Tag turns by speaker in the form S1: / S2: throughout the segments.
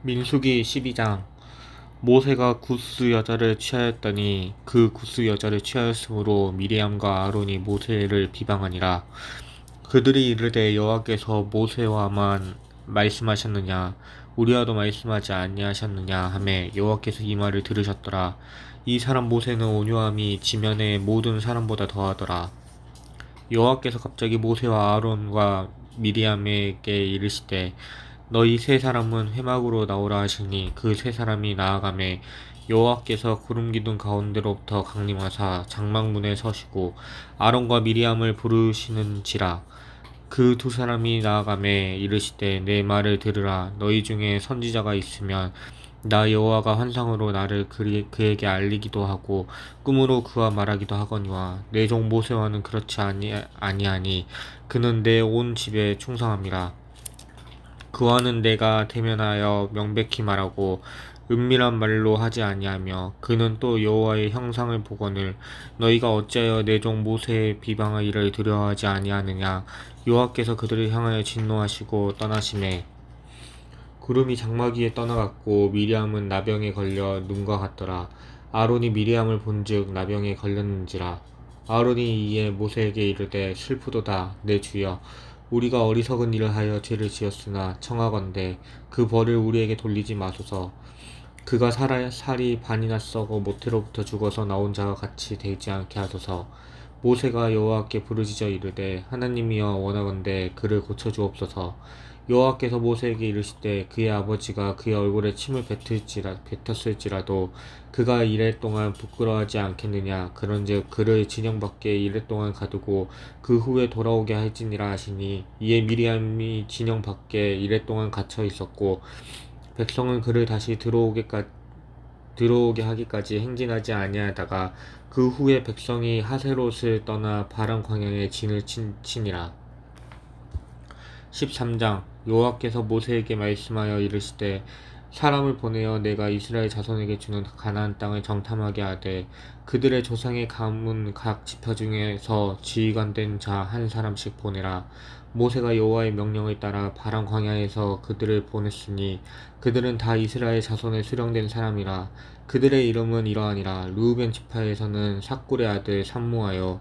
S1: 민수기 12장. 모세가 구스 여자를 취하였더니 그 구스 여자를 취하였으므로 미리암과 아론이 모세를 비방하니라. 그들이 이르되 여호와께서 모세와만 말씀하셨느냐 우리와도 말씀하지 아니하셨느냐 하매 여호와께서 이 말을 들으셨더라. 이 사람 모세는 온유함이 지면의 모든 사람보다 더하더라. 여호와께서 갑자기 모세와 아론과 미리암에게 이르시되 너희 세 사람은 회막으로 나오라 하시니 그 세 사람이 나아가매 여호와께서 구름 기둥 가운데로부터 강림하사 장막문에 서시고 아론과 미리암을 부르시는지라. 그 두 사람이 나아가매 이르시되 내 말을 들으라. 너희 중에 선지자가 있으면 나 여호와가 환상으로 나를 그에게 알리기도 하고 꿈으로 그와 말하기도 하거니와 내 종 모세와는 그렇지 아니하니 그는 내 온 집에 충성함이라. 그와는 내가 대면하여 명백히 말하고 은밀한 말로 하지 아니하며 그는 또 여호와의 형상을 보거늘 너희가 어찌하여 내 종 모세의 비방하기를 두려워하지 아니하느냐. 여호와께서 그들을 향하여 진노하시고 떠나시매 구름이 장막 위에 떠나갔고 미리암은 나병에 걸려 눈과 같더라. 아론이 미리암을 본즉 나병에 걸렸는지라. 아론이 이에 모세에게 이르되 슬프도다 내 주여 우리가 어리석은 일을 하여 죄를 지었으나 청하건대 그 벌을 우리에게 돌리지 마소서. 그가 살이 반이나 썩어 모태로부터 죽어서 나온 자와 같이 되지 않게 하소서. 모세가 여호와께 부르짖어 이르되 하나님이여 원하건대 그를 고쳐 주옵소서. 여호와께서 모세에게 이르시되 그의 아버지가 그의 얼굴에 침을 뱉었을지라도 그가 이래 동안 부끄러워하지 않겠느냐. 그런즉 그를 진영 밖에 이래 동안 가두고 그 후에 돌아오게 할지니라 하시니 이에 미리암이 진영 밖에 이래 동안 갇혀 있었고 백성은 그를 다시 들어오게 하기까지 행진하지 아니하다가 그 후에 백성이 하세롯을 떠나 바람 광야에 진을 치니라. 13장. 여호와께서 모세에게 말씀하여 이르시되 사람을 보내어 내가 이스라엘 자손에게 주는 가나안 땅을 정탐하게 하되 그들의 조상의 가문 각 지파 중에서 지휘관된 자 한 사람씩 보내라. 모세가 여호와의 명령을 따라 바람 광야에서 그들을 보냈으니 그들은 다 이스라엘 자손에 수령된 사람이라. 그들의 이름은 이러하니라. 르우벤 지파에서는 삭굴의 아들 삼무하여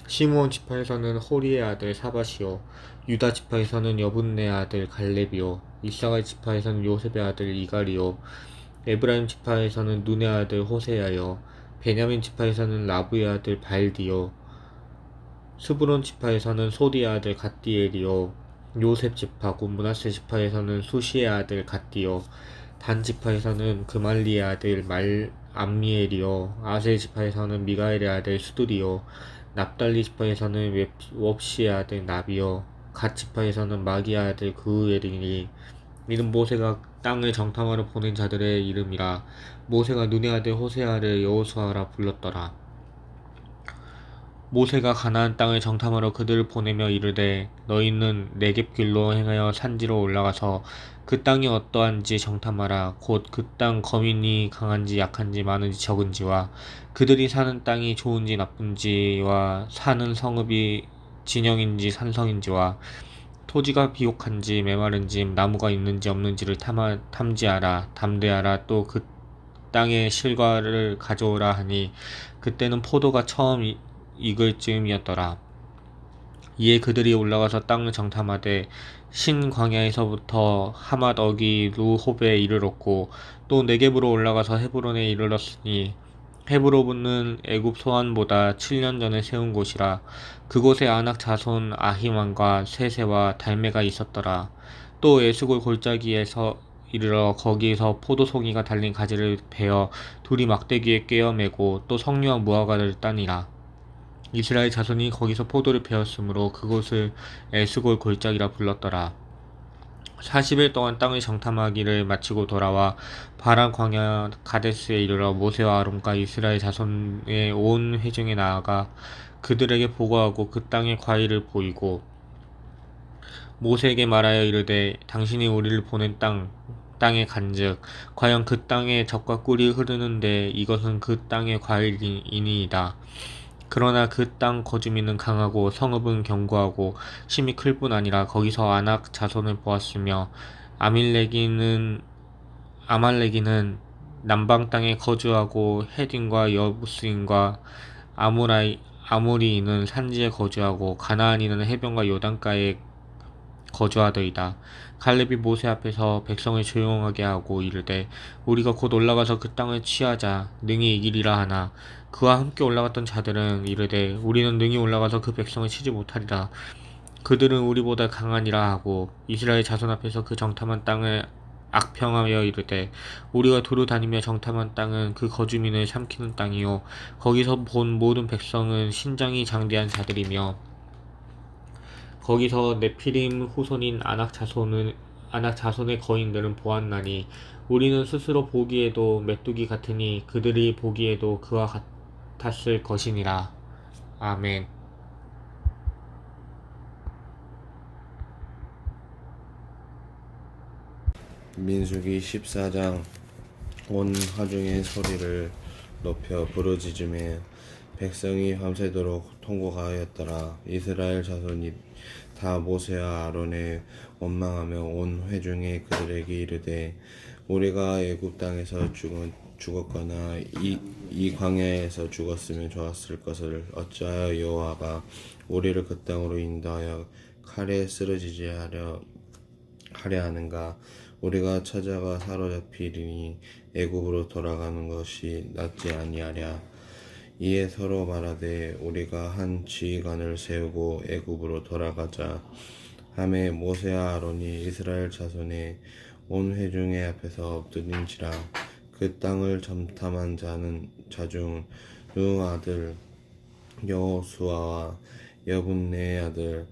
S1: 시므온 지파에서는 호리의 아들 사밧이요 유다 지파에서는 여분네 아들 갈렙이요 이사갈 지파에서는 요셉의 아들 이갈이요 에브라임 지파에서는 눈의 아들 호세야요 베냐민 지파에서는 라브의 아들 발디요 스브론 지파에서는 소디의 아들 갓디엘이요 요셉 지파 곧 므낫세 지파에서는 수시의 아들 갓디요 단 지파에서는 그말리의 아들 암미엘이요 아셀 지파에서는 미가엘의 아들 수두리요 납달리 지파에서는 왑시의 아들 나비요 갓 지파에서는 마기의 아들 그우엘이니 이는 모세가 땅을 정탐하러 보낸 자들의 이름이라. 모세가 눈의 아들 호세아를 여호수아라 불렀더라. 모세가 가나안 땅을 정탐하러 그들을 보내며 이르되 너희는 네겝길로 행하여 산지로 올라가서 그 땅이 어떠한지 정탐하라. 곧 그 땅 거민이 강한지 약한지 많은지 적은지와 그들이 사는 땅이 좋은지 나쁜지와 사는 성읍이 진영인지 산성인지와 토지가 비옥한지 메마른지 나무가 있는지 없는지를 탐지하라. 담대하라. 또 그 땅의 실과를 가져오라 하니 그때는 포도가 처음 익을 즈음이었더라. 이에 그들이 올라가서 땅을 정탐하되 신 광야에서부터 하맛 어기 루홉에 이르렀고 또 네겝으로 올라가서 헤브론에 이르렀으니 헤브론은 애굽 소안보다 7년 전에 세운 곳이라. 그곳에 아낙 자손 아히만과 세세와 달메가 있었더라. 또 에스골 골짜기에서 이르러 거기에서 포도송이가 달린 가지를 베어 둘이 막대기에 꿰어 매고 또 석류와 무화과를 따니라. 이스라엘 자손이 거기서 포도를 베었으므로 그곳을 에스골 골짜기라 불렀더라. 40일 동안 땅을 정탐하기를 마치고 돌아와 바람 광야 가데스에 이르러 모세와 아론과 이스라엘 자손의 온 회중에 나아가 그들에게 보고하고 그 땅의 과일을 보이고 모세에게 말하여 이르되 당신이 우리를 보낸 땅에 간즉 과연 그 땅에 젖과 꿀이 흐르는데 이것은 그 땅의 과일이니이다. 그러나 그 땅 거주민은 강하고 성읍은 견고하고 심이 클 뿐 아니라 거기서 아낙 자손을 보았으며 아밀렉이는 아말렉이는 남방 땅에 거주하고 헤딘과 여부스인과 아모리인은 산지에 거주하고 가나안인은 해변과 요단가에 거주하더이다. 갈렙이 모세 앞에서 백성을 조용하게 하고 이르되 우리가 곧 올라가서 그 땅을 취하자 능히 이기리라 하나 그와 함께 올라갔던 자들은 이르되 우리는 능히 올라가서 그 백성을 치지 못하리라. 그들은 우리보다 강하니라 하고 이스라엘 자손 앞에서 그 정탐한 땅을 악평하여 이르되 우리가 두루 다니며 정탐한 땅은 그 거주민을 삼키는 땅이요 거기서 본 모든 백성은 신장이 장대한 자들이며 거기서 네피림 후손인 아낙 자손의 거인들은 보았나니 우리는 스스로 보기에도 메뚜기 같으니 그들이 보기에도 그와 같았을 것이니라. 아멘.
S2: 민수기 14장. 온 하중의 소리를 높여 부르짖으며 백성이 밤새도록 통곡하였더라. 이스라엘 자손이 다 모세와 아론에 원망하며 온 회중에 그들에게 이르되 우리가 애굽 땅에서 죽었거나 이 광야에서 죽었으면 좋았을 것을 어찌하여 여호와가 우리를 그 땅으로 인도하여 칼에 쓰러지게 하려 하는가. 우리가 찾아가 사로잡히리니 애굽으로 돌아가는 것이 낫지 아니하랴. 이에 서로 말하되 우리가 한 지휘관을 세우고 애굽으로 돌아가자 하매 모세와 아론이 이스라엘 자손의 온 회중의 앞에서 엎드린지라. 그 땅을 점탐한 자 중 누 아들 여호수아와 여분네의 아들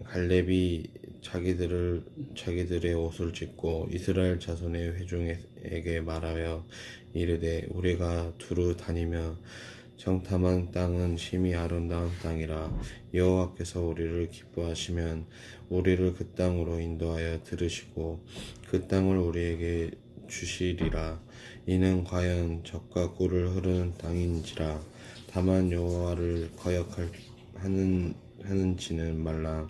S2: 갈렙이 자기들의 옷을 찢고 이스라엘 자손의 회중에게 말하여 이르되 우리가 두루 다니며 정탐한 땅은 심히 아름다운 땅이라. 여호와께서 우리를 기뻐하시면 우리를 그 땅으로 인도하여 들으시고 그 땅을 우리에게 주시리라. 이는 과연 젖과 꿀을 흐르는 땅인지라. 다만 여호와를 거역하는지는 말라.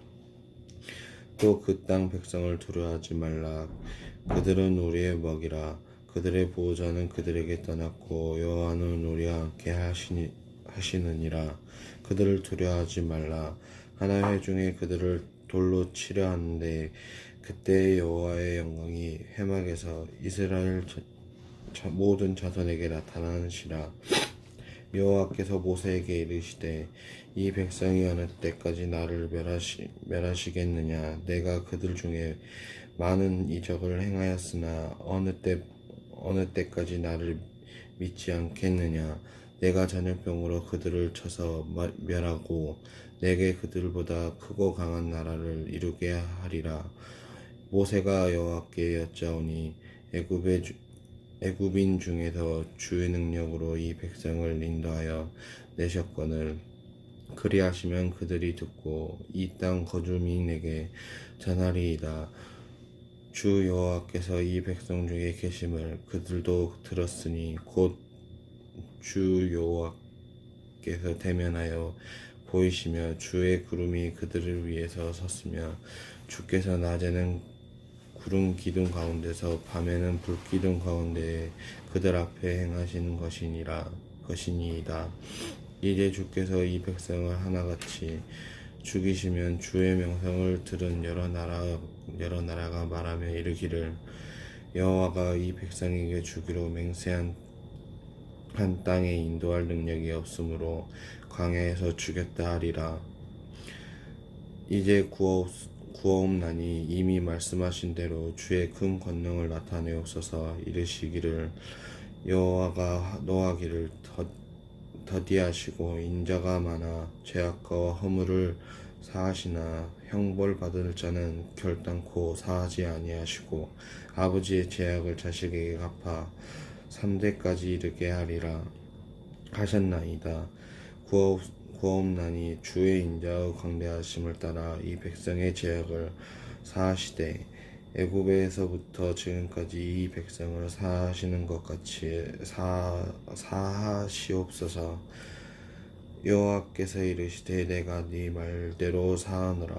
S2: 또 그 땅 백성을 두려워하지 말라. 그들은 우리의 먹이라. 그들의 보호자는 그들에게 떠났고 여호와는 우리와 함께 하시느니라. 그들을 두려워하지 말라. 하나 회중에 그들을 돌로 치려 하는데 그때 여호와의 영광이 회막에서 이스라엘 모든 자손에게 나타나시라. 여호와께서 모세에게 이르시되 이 백성이 어느 때까지 나를 멸하시겠느냐. 내가 그들 중에 많은 이적을 행하였으나 어느 때까지 나를 믿지 않겠느냐. 내가 전염병으로 그들을 쳐서 멸하고 내게 그들보다 크고 강한 나라를 이루게 하리라. 모세가 여호와께 여짜오니 애굽인 중에서 주의 능력으로 이 백성을 인도하여 내셨거늘 그리하시면 그들이 듣고 이 땅 거주민에게 전하리이다. 주 여호와께서 이 백성 중에 계심을 그들도 들었으니 곧 주 여호와께서 대면하여 보이시며 주의 구름이 그들을 위해서 섰으며 주께서 낮에는 구름 기둥 가운데서 밤에는 불 기둥 가운데에 그들 앞에 행하시는 것이니이다. 이제 주께서 이 백성을 하나같이 죽이시면 주의 명성을 들은 여러 나라가 말하며 이르기를 여호와가 이 백성에게 주기로 맹세한 한 땅에 인도할 능력이 없으므로 광야에서 죽였다 하리라. 이제 구하옵나니 이미 말씀하신 대로 주의 큰 권능을 나타내옵소서. 이르시기를 여호와가 노하기를 더디하시고 인자가 많아 죄악과 허물을 사하시나 형벌 받을 자는 결단코 사하지 아니하시고 아버지의 죄악을 자식에게 갚아 3대까지 이르게 하리라 하셨나이다. 구하옵나니 주의 인자의 광대하심을 따라 이 백성의 죄악을 사하시되 애굽에서부터 지금까지 이 백성을 사하시는 것 같이 사하시옵소서. 여호와께서 이르시되 내가 네 말대로 사하노라.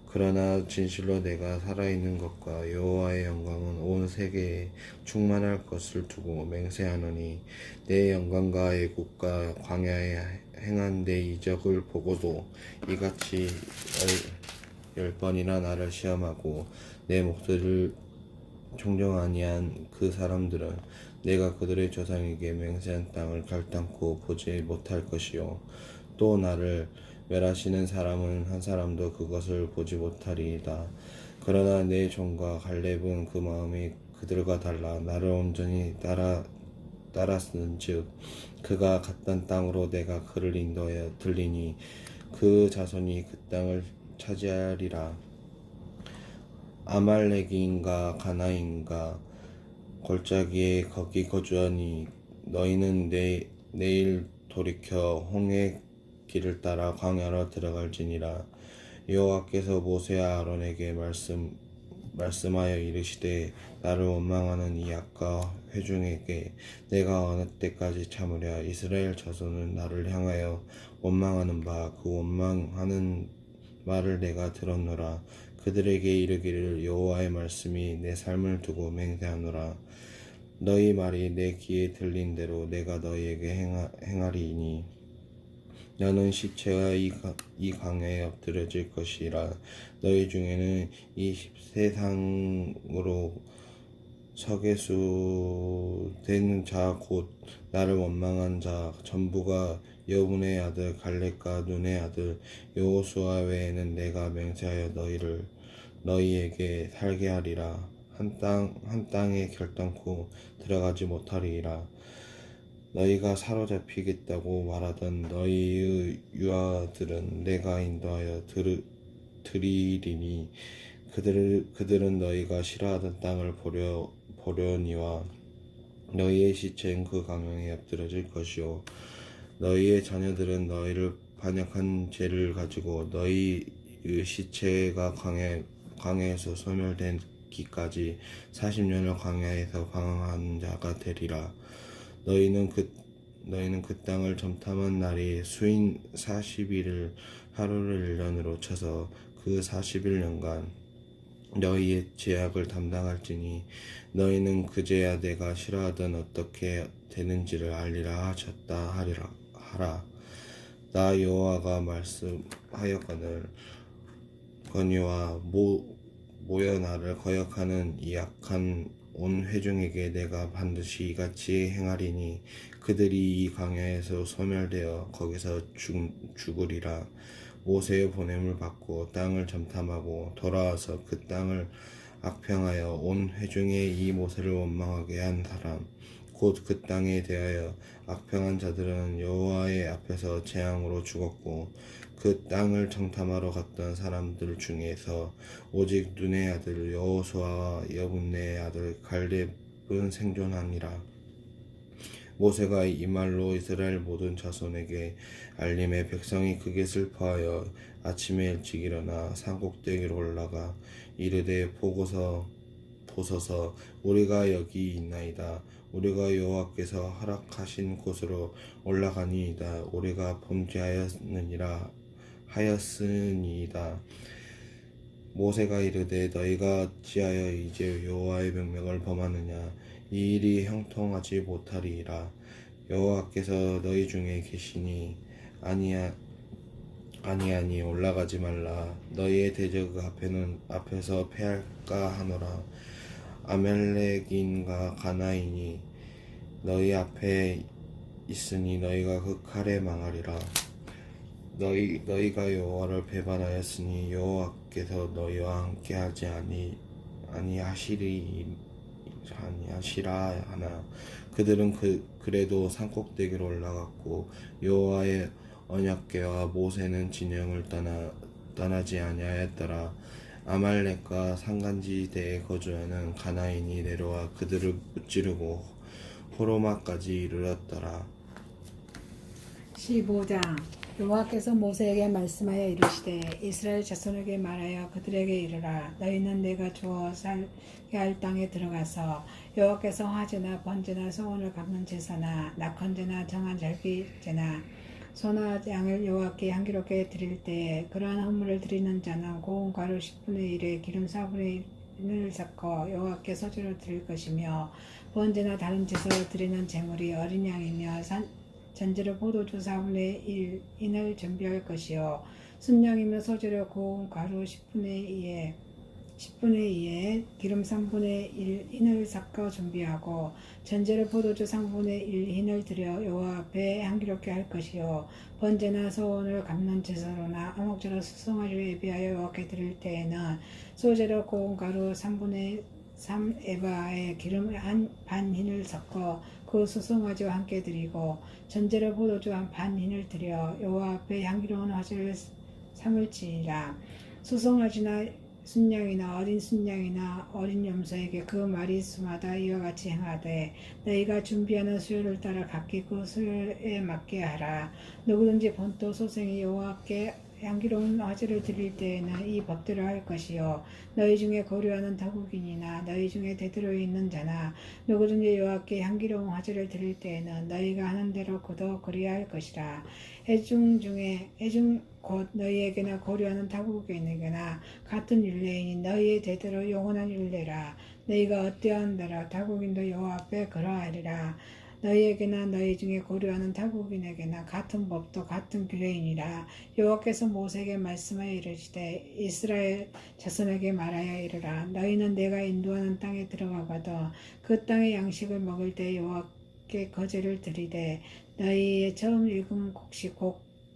S2: 그러나 진실로 내가 살아있는 것과 여호와의 영광은 온 세계에 충만할 것을 두고 맹세하노니 내 영광과 애국과 광야에 행한 내 이적을 보고도 이같이 열 번이나 나를 시험하고 내 목소리를 청정 아니한 그 사람들은 내가 그들의 조상에게 맹세한 땅을 갈당코 보지 못할 것이요 또 나를 멸하시는 사람은 한 사람도 그것을 보지 못하리이다. 그러나 내 종과 갈렙은 그 마음이 그들과 달라 나를 온전히 따랐은즉 그가 갔던 땅으로 내가 그를 인도하여 들리니 그 자손이 그 땅을 차지하리라. 아말렉인과 가나인과 골짜기에 거기 거주하니 너희는 내일 돌이켜 홍해 길을 따라 광야로 들어갈지니라. 여호와께서 모세와 아론에게 말씀하여 이르시되 나를 원망하는 이 악과 회중에게 내가 어느 때까지 참으랴. 이스라엘 자손은 나를 향하여 원망하는 바 그 원망하는 말을 내가 들었노라. 그들에게 이르기를 여호와의 말씀이 내 삶을 두고 맹세하노라. 너희 말이 내 귀에 들린 대로 내가 너희에게 행하리니 너는 시체가 이 강야에 엎드려질 것이라. 너희 중에는 이 세상으로 서게수된 자 곧 나를 원망한 자 전부가 여분의 아들 갈렙과 눈의 아들 여호수아 외에는 내가 맹세하여 너희에게 살게 하리라. 한 땅에 결단코 들어가지 못하리라. 너희가 사로잡히겠다고 말하던 너희의 유아들은 내가 인도하여 드리리니 그들은 너희가 싫어하던 땅을 보려니와 너희의 시체는 그 강양에 엎드려질 것이요 너희의 자녀들은 너희를 반역한 죄를 가지고 너희의 시체가 광야에서 소멸되기까지 40년을 광야에서 방황한 자가 되리라. 너희는 그 땅을 점탐한 날이 수인 40일을 하루를 1년으로 쳐서 그 41년간 너희의 죄악을 담당할지니 너희는 그제야 내가 싫어하던 어떻게 되는지를 알리라 하셨다 하라. 나 여호와가 말씀하였거늘 거니와 모여 나를 거역하는 이 악한 온 회중에게 내가 반드시 이같이 행하리니 그들이 이 광야에서 소멸되어 거기서 죽으리라. 모세의 보냄을 받고 땅을 점탐하고 돌아와서 그 땅을 악평하여 온 회중의 이 모세를 원망하게 한 사람 곧 그 땅에 대하여 악평한 자들은 여호와의 앞에서 재앙으로 죽었고 그 땅을 정탐하러 갔던 사람들 중에서 오직 눈의 아들 여호수아와 여분의 아들 갈렙은 생존하니라. 모세가 이 말로 이스라엘 모든 자손에게 알림에 백성이 크게 슬퍼하여 아침에 일찍 일어나 산꼭대기로 올라가 이르되 보소서 우리가 여기 있나이다. 우리가 여호와께서 허락하신 곳으로 올라가니이다. 우리가 범죄하였으니이다. 모세가 이르되 너희가 어찌하여 이제 여호와의 명령을 범하느냐. 이 일이 형통하지 못하리이다. 여호와께서 너희 중에 계시니 아니 올라가지 말라. 너희의 대적 앞에서 패할까 하노라. 아멜렉인과 가나인이 너희 앞에 있으니 너희가 그 칼에 망하리라. 너희가 여호와를 배반하였으니 여호와께서 너희와 함께하지 아니하시라 하나. 그들은 그래도 산꼭대기로 올라갔고 여호와의 언약궤와 모세는 진영을 떠나지 아니하였더라. 아말렉과 산간지대에 거주하는 가나인이 내려와 그들을 무찌르고 호르마까지 이르렀더라.
S3: 15장 여호와께서 모세에게 말씀하여 이르시되 이스라엘 자손에게 말하여 그들에게 이르라. 너희는 내가 주어 살게 할 땅에 들어가서 여호와께서 화제나 번제나 소원을 갚는 제사나 낙헌제나 정한 절기제나 소나 양을 여호와께 향기롭게 드릴 때에 그러한 헌물을 드리는 자는 고운 가루 10분의 1에 기름 4분의 1을 섞어 여호와께 소재로 드릴 것이며 번제나 다른 제사로 드리는 제물이 어린 양이며 전제로 포도주 4분의 1인을 준비할 것이요 순양이며 소재로 고운 가루 10분의 2에 기름 3분의 1인을 섞어 준비하고 전제로 포도주 3분의 1인을 드려 여호와 앞에 향기롭게 할 것이요 번제나 소원을 갚는 제사로나 안목제로 수송아지를 예비하여 여호와께 드릴 때에는 소재로 고운 가루 3분의 3 에바에 기름 반 흰을 섞어 그 수송아지와 함께 드리고 전제로 포도주 반 흰을 드려 여호와 앞에 향기로운 화제를 삼을지니라. 수송아지나 순양이나 어린 순양이나 어린 염소에게 그 마리수마다 이와 같이 행하되 너희가 준비하는 수요를 따라 각기 그 수요에 맞게 하라. 누구든지 본토 소생이 여호와께 향기로운 화제를 드릴 때에는 이 법대로 할 것이요 너희 중에 거류하는 타국인이나 너희 중에 대대로 있는 자나 누구든지 여호와께 향기로운 화제를 드릴 때에는 너희가 하는 대로 그도 그리할 것이라. 애중 곧 너희에게나 거류하는 타국인에게나 같은 율례이니 너희의 대대로 영원한 율례라. 너희가 어떠한대로 타국인도 여호와 앞에 그러하리라. 너희에게나 너희 중에 거류하는 타국인에게나 같은 법도 같은 규례이니라. 여호와께서 모세에게 말씀하여 이르시되 이스라엘 자손에게 말하여 이르라. 너희는 내가 인도하는 땅에 들어가거든 그 땅의 양식을 먹을 때 여호와께 거제를 드리되 너희의 처음 익은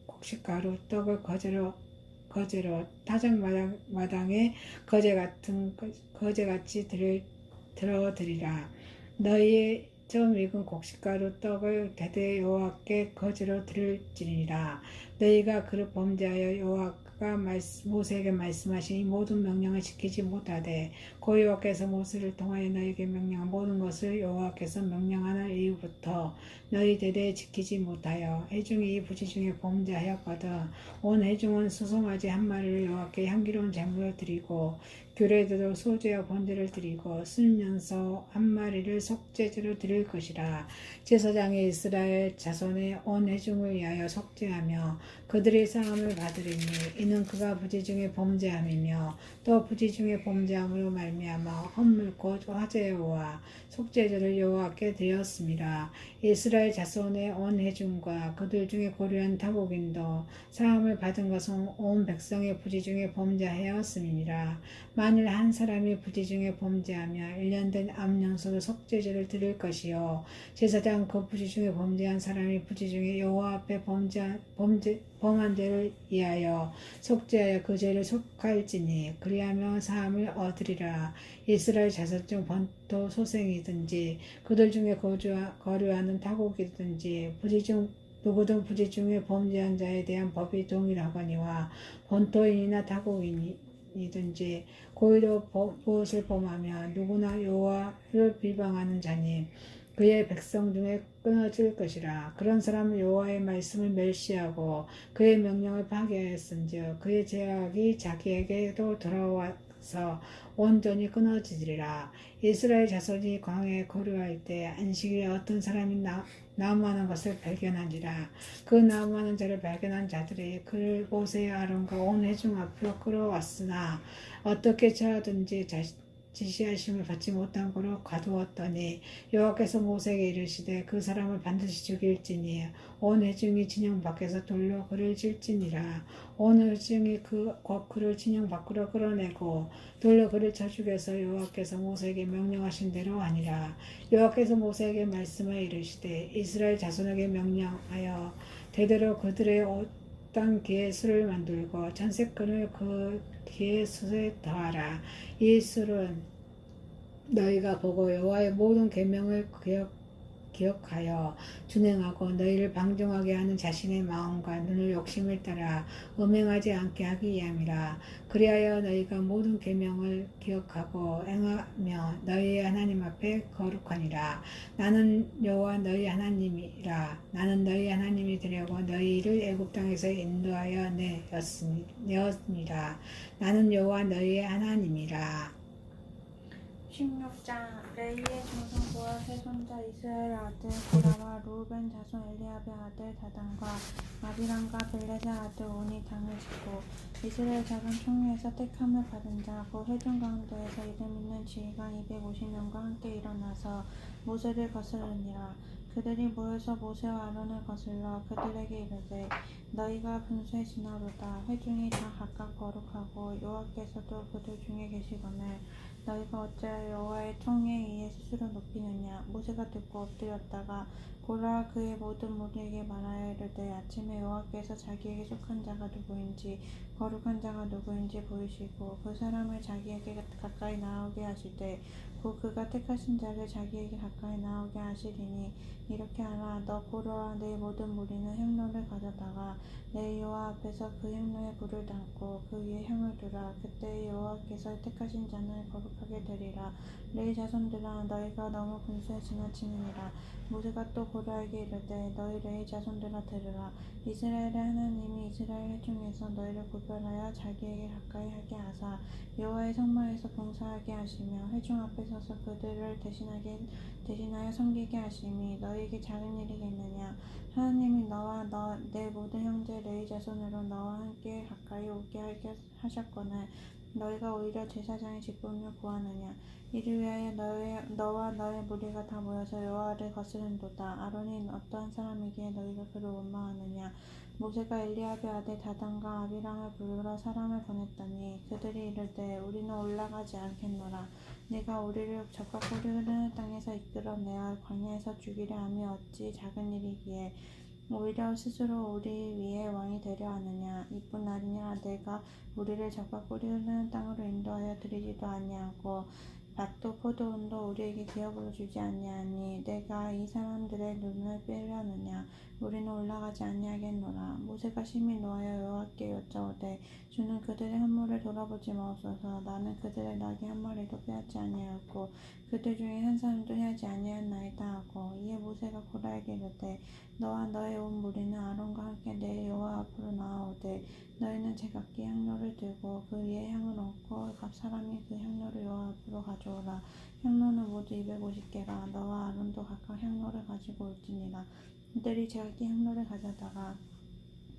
S3: 곡식가루 떡을 거제로 타작마당에 거제같이 들어드리라. 너희의 처음 익은 곡식가루 떡을 대대 여호와께 거제로 드릴지니라. 너희가 그를 범죄하여 여호와가 모세에게 말씀하신 이 모든 명령을 지키지 못하되 고 여호와께서 모세를 통하여 너희에게 명령한 모든 것을 여호와께서 명령하는 이후부터 너희 대대에 지키지 못하여 회중이 이 부지 중에 범죄하였거든 온 회중은 수송아지 한 마리를 여호와께 향기로운 제물을 드리고 규례대로 소제와 번제를 드리고 순년소 한 마리를 속죄제로 드릴 것이라. 제사장이 이스라엘 자손의 온 회중을 위하여 속죄하며 그들의 사함을 받으리니 이는 그가 부지 중에 범죄함이며 또 부지 중에 범죄함으로 말미암아 헌물 곧 화제와 속죄제를 여호와께 드렸습니다. 이스라엘 자손의 온 회중과 그들 중에 고려한 타국인도 사함을 받은 것은 온 백성의 부지 중에 범죄하였음이니라. 만일 한 사람이 부지 중에 범죄하며 1년 된 암양소로 속죄제를 드릴 것이요 제사장 그 부지 중에 범죄한 사람이 부지 중에 여호와 앞에 범한 죄를 위하여 속죄하여 그 죄를 속할지니 그리하면 사함을 얻으리라. 이스라엘 자손 중 본토 소생이든지 그들 중에 거류하는 타국이든지 누구든 부지 중에 범죄한 자에 대한 법이 동일하거니와 본토인이나 타국인이든지 고의로 무엇을 범하며 누구나 여호와를 비방하는 자니 그의 백성 중에 끊어질 것이라. 그런 사람은 여호와의 말씀을 멸시하고 그의 명령을 파괴하였은즉 그의 죄악이 자기에게도 돌아와서 온전히 끊어지리라. 이스라엘 자손이 광야에 거류할 때 안식일에 어떤 사람이 나무하는 것을 발견하니라. 그 나무하는 자를 발견한 자들이 그를 모세 아론과 온 회중 앞으로 끌어왔으나 어떻게 저하든지 지시하심을 받지 못한 거로 가두었더니 여호와께서 모세에게 이르시되 그 사람을 반드시 죽일지니 온 회중이 진영 밖에서 돌로 그를 칠지니라. 온 회중이 그를 진영 밖으로 끌어내고 돌로 그를 쳐 죽여서 여호와께서 모세에게 명령하신 대로 하니라. 여호와께서 모세에게 말씀하여 이르시되 이스라엘 자손에게 명령하여 대대로 그들의 땅 기의 수를 만들고 전세권을 그 기의 수에 더하라. 이 수는 너희가 보고 여호와의 모든 계명을 기억하여 준행하고 너희를 방종하게 하는 자신의 마음과 눈을 욕심을 따라 음행하지 않게 하기 위함이라. 그리하여 너희가 모든 계명을 기억하고 행하며 너희의 하나님 앞에 거룩하니라. 나는 여호와 너희 하나님이라. 나는 너희 하나님이 되려고 너희를 애굽 땅에서 인도하여 내었니라. 나는 여호와 너희의 하나님이라.
S4: 16장 레위의 조상 보아스의 손자 이스라엘 아들 고라와 루벤 자손 엘리압의 아들 다단과 아비람과 벨렛의 아들 온이 당을 짓고 이스라엘 자손 총회에서 택함을 받은 자 곧 회중 가운데에서 이름 있는 지휘관 250명과 함께 일어나서 모세를 거스르니라. 그들이 모여서 모세와 아론을 거슬러 그들에게 이르되 너희가 분수에 지나로다. 회중이 다 각각 거룩하고 여호와께서도 그들 중에 계시거늘 너희가 어찌하여 여호와의 총회에 의해 스스로 높이느냐. 모세가 듣고 엎드렸다가 고라와 그의 모든 무리에게 말하여 이르되 아침에 여호와께서 자기에게 속한 자가 누구인지 거룩한 자가 누구인지 보이시고 그 사람을 자기에게 가까이 나오게 하시되 곧 그가 택하신 자를 자기에게 가까이 나오게 하시리니 이렇게 하라. 너 고라와 내 모든 무리는 향로를 가져다가 내 여호와 앞에서 그 향로에 불을 담고 그 위에 향을 두라. 그때 여호와께서 택하신 자는 거룩하게 되리라. 레위 자손들아 너희가 너무 분수에 지나치느니라. 모세가 또 고라에게 이르되 너희 레위 자손들아 들으라. 이스라엘의 하나님이 이스라엘 회중에서 너희를 구별하여 자기에게 가까이 하게 하사 여호와의 성막에서 봉사하게 하시며 회중 앞에 서서 그들을 대신하여 섬기게 하심이 너희에게 작은 일이겠느냐. 하나님이 너와 내 모든 형제 레위 자손으로 너와 함께 가까이 오게 하셨거늘 너희가 오히려 제사장의 직분을 구하느냐. 이를 위하여 너와 너의 무리가 다 모여서 여호와를 거스른도다. 아론이 어떠한 사람이기에 너희가 그를 원망하느냐. 모세가 엘리압의 아들 다단과 아비람을 부르러 사람을 보냈더니 그들이 이르되 우리는 올라가지 않겠노라. 내가 우리를 적과 꿀이 흐르는 땅에서 이끌어내어 광야에서 죽이려 함이 어찌 작은 일이기에 오히려 스스로 우리 위에 왕이 되려 하느냐. 이뿐 아니냐. 내가 우리를 적과 꿀이 흐르는 땅으로 인도하여 드리지도 아니하고 밭도 포도원도 우리에게 기업으로 주지 아니하니 내가 이 사람들의 눈을 빼려느냐. 우리는 올라가지 아니하겠노라. 모세가 심히 노하여 여호와께 여짜오되 주는 그들의 허물을 돌아보지 마옵소서. 나는 그들의 낙이 한 마리도 빼앗지 아니하였고 그들 중에 한 사람도 해하지 아니하였나이다 하고 이에 모세가 고라에게 이르되 너와 너의 온 무리는 아론과 함께 내 여호와 앞으로 나아오되 너희는 제각기 향로를 들고 그 위에 향을 얹고 각 사람이 그 향로를 여호와 앞으로 가져오라. 향로는 모두 250개라. 너와 아론도 각각 향로를 가지고 올지니라. 그들이 제각기 향로를 가져다가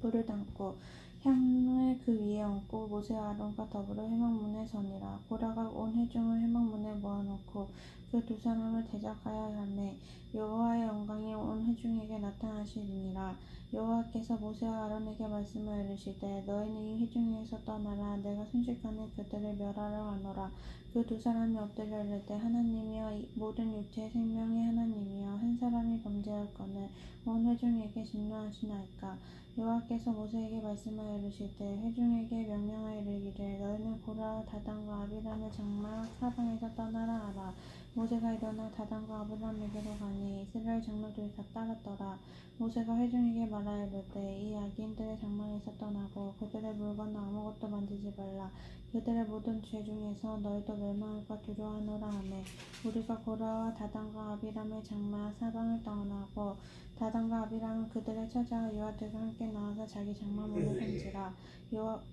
S4: 불을 담고 향을 그 위에 얹고 모세와 아론과 더불어 회막문에 서니라. 고라가 온 회중을 회막문에 모아놓고 그 두 사람을 대적하여 하매 여호와의 영광이 온 회중에게 나타나시니라. 여호와께서 모세와 아론에게 말씀하여 이르시되 너희는 이 회중에서 떠나라. 내가 순식간에 그들을 멸하려 하노라. 그 두 사람이 엎드려 이르되 하나님이여 모든 육체의 생명의 하나님이여 한 사람이 범죄하였거늘 온 회중에게 진노하시나이까. 여호와께서 모세에게 말씀하여 이르시되 회중에게 명령하여 이르기를 너희는 고라와 다단과 아비람의 장막 사방에서 떠나라 하라. 모세가 일어나 다단과 아비람에게로 가니 이스라엘 장로들이 다 따랐더라. 모세가 회중에게 말하여 이르되 이 악인들의 장막에서 떠나고 그들의 물건을 아무것도 만지지 말라. 그들의 모든 죄 중에서 너희도 멸망할까 두려워하노라 하매 우리가 고라와 다단과 아비람의 장막 사방을 떠나고 다단과 아비람은 그들을 찾아 여호와들과 함께 나와서 자기 장막 문에 선지라.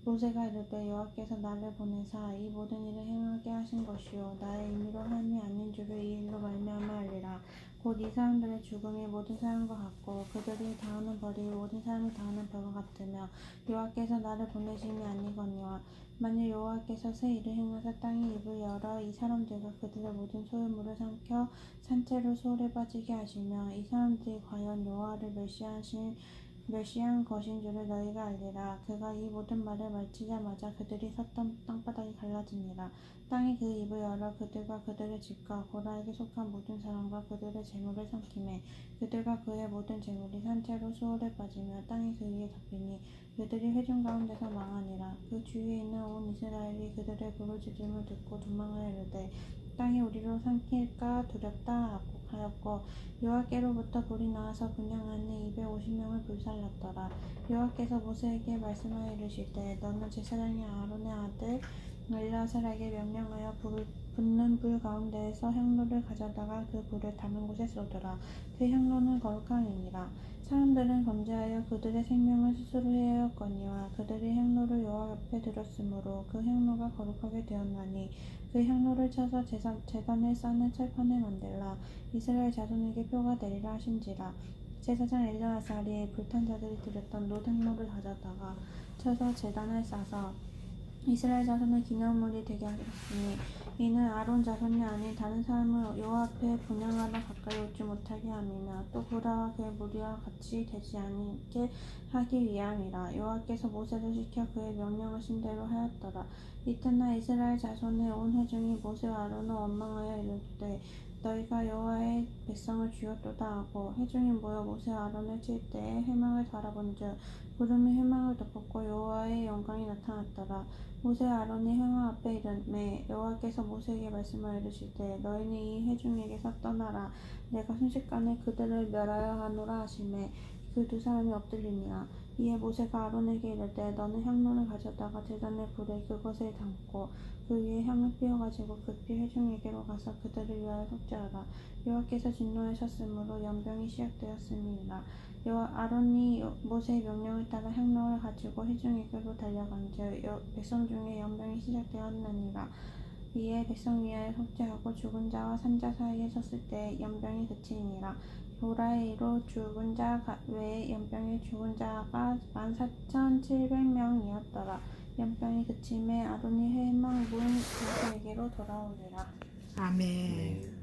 S4: 모세가 이르되 여호와께서 나를 보내사 이 모든 일을 행하게 하신 것이요 나의 임의로 함이 아닌 줄을 이 일로 말미암아 알리라. 곧 이 사람들의 죽음이 모든 사람과 같고 그들이 당하는 벌이 모든 사람이 당하는 벌과 같으며 여호와께서 나를 보내심이 아니거니와 만일 여호와께서 새 일을 행하사 땅의 입을 열어 이 사람들과 그들의 모든 소유물을 삼켜 산채로 소홀에 빠지게 하시며 이 사람들이 과연 여호와를 멸시한 것인 줄을 너희가 알리라. 그가 이 모든 말을 마치자마자 그들이 섰던 땅바닥이 갈라지니라. 땅이 그 입을 열어 그들과 그들의 집과 고라에게 속한 모든 사람과 그들의 재물을 삼키매 그들과 그의 모든 재물이 산채로 수월에 빠지며 땅이 그 위에 덮이니 그들이 회중 가운데서 망하니라. 그 주위에 있는 온 이스라엘이 그들의 부르짖음을 듣고 도망하여 이르되 땅이 우리로 삼킬까 두렵다 하였고 여호와께로부터 불이 나와서 분향 안에 250명을 불살랐더라. 여호와께서 모세에게 말씀하여 이르시되 너는 제사장이 아론의 아들 엘르아살에게 명령하여 붙는 불 가운데에서 향로를 가져다가 그 불을 담은 곳에 쏟으라. 그 향로는 거룩함이니라. 사람들은 범죄하여 그들의 생명을 스스로 해하였거니와 그들이 향로를 여호와 앞에 들었으므로 그 향로가 거룩하게 되었나니 그 향로를 쳐서 제단을 쌓는 철판을 만들라. 이스라엘 자손에게 표가 되리라 하신지라. 제사장 엘르아살이 불탄 자들이 드렸던 놋 향로를 가져다가 쳐서 제단을 쌓아서 이스라엘 자손의 기념물이 되게 하셨으니 이는 아론 자손이 아닌 다른 사람을 여호와 앞에 분향하러 가까이 오지 못하게 함이며 또 고라와 그의 무리와 같이 되지 않게 하기 위함이라. 여호와께서 모세를 시켜 그의 명령하신 대로 하였더라. 이튿날 이스라엘 자손의 온 회중이 모세와 아론을 원망하여 이르되 너희가 여호와의 백성을 죽였도다 하고 회중이 모여 모세와 아론을 칠 때에 회막을 바라본즉 구름이 회막을 덮었고 여호와의 영광이 나타났더라. 모세와 아론이 회막 앞에 이르매 여호와께서 모세에게 말씀하여 이르시되 너희는 이 회중에게서 떠나라. 내가 순식간에 그들을 멸하여 하노라 하시매 그 두 사람이 엎드리니라. 이에 모세가 아론에게 이르되 너는 향로를 가져다가 제단의 불에 그것을 담고 그 위에 향을 피워가지고 급히 회중에게로 가서 그들을 위하여 속죄하라. 여호와께서 진노하셨으므로 연병이 시작되었음이니라. 아론이 모세의 명령을 따라 향로를 가지고 회중에게로 달려간즉 백성 중에 연병이 시작되었느니라. 이에 백성 위하여 속죄하고 죽은 자와 산 자 사이에 섰을 때 연병이 그치니라. 보라의 이로 죽은 자 외에 연병에 죽은 자가 14,700명이었더라. 연병이 그침에 아론이 회막 문 모세에게로 돌아오니라.
S3: 아멘.
S2: 네.